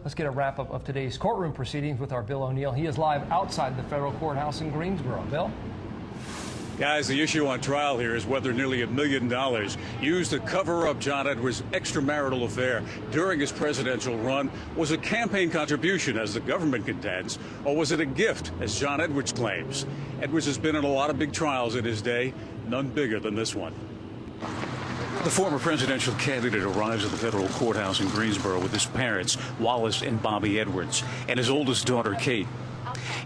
Let's get a wrap-up of today's courtroom proceedings with our Bill O'Neill. He is live outside the federal courthouse in Greensboro. Bill? Guys, the issue on trial here is whether nearly $1 million used to cover up John Edwards' extramarital affair during his presidential run was a campaign contribution, as the government contends, or was it a gift, as John Edwards claims. Edwards has been in a lot of big trials in his day, none bigger than this one. The former presidential candidate arrives at the federal courthouse in Greensboro with his parents, Wallace and Bobby Edwards, and his oldest daughter, Kate.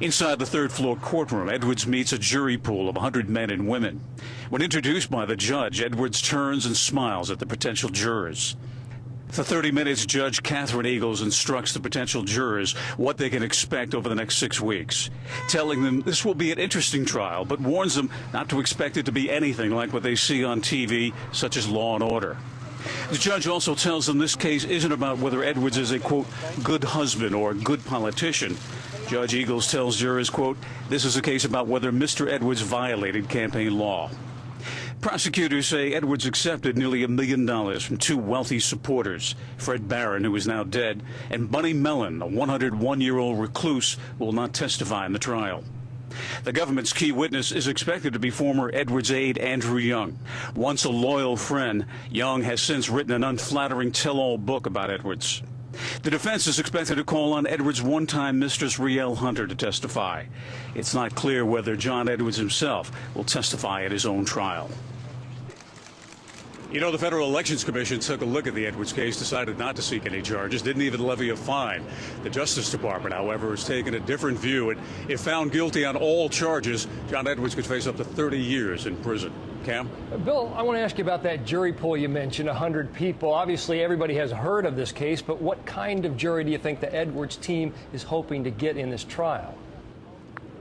Inside the third-floor courtroom, Edwards meets a jury pool of 100 men and women. When introduced by the judge, Edwards turns and smiles at the potential jurors. For 30 minutes, Judge Catherine Eagles instructs the potential jurors what they can expect over the next 6 weeks, telling them this will be an interesting trial, but warns them not to expect it to be anything like what they see on TV, such as Law and Order. The judge also tells them this case isn't about whether Edwards is a, quote, good husband or a good politician. Judge Eagles tells jurors, quote, this is a case about whether Mr. Edwards violated campaign law. Prosecutors say Edwards accepted nearly $1 million from two wealthy supporters, Fred Barron, who is now dead, and Bunny Mellon, a 101-year-old recluse who will not testify in the trial. The government's key witness is expected to be former Edwards aide Andrew Young. Once a loyal friend, Young has since written an unflattering tell-all book about Edwards. The defense is expected to call on Edwards' one-time mistress, Rielle Hunter, to testify. It's not clear whether John Edwards himself will testify at his own trial. You know, the Federal Elections Commission took a look at the Edwards case, decided not to seek any charges, didn't even levy a fine. The Justice Department, however, has taken a different view. If found guilty on all charges, John Edwards could face up to 30 years in prison. Cam? Bill, I want to ask you about that jury pool you mentioned, 100 people. Obviously, everybody has heard of this case, but what kind of jury do you think the Edwards team is hoping to get in this trial?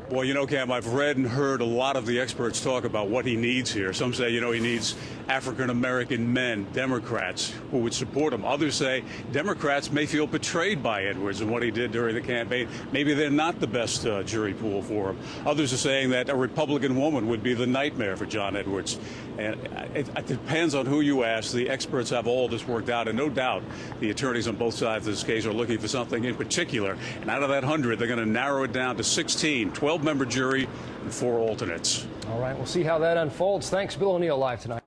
Well, you know, Cam, I've read and heard a lot of the experts talk about what he needs here. Some say, you know, he needs African-American men, Democrats, who would support him. Others say Democrats may feel betrayed by Edwards and what he did during the campaign. Maybe they're not the best jury pool for him. Others are saying that a Republican woman would be the nightmare for John Edwards. And it depends on who you ask. The experts have all this worked out, and no doubt the attorneys on both sides of this case are looking for something in particular. And out of that 100, they're going to narrow it down to 16, 12-member jury and 4 alternates. All right, we'll see how that unfolds. Thanks, Bill O'Neill, live tonight.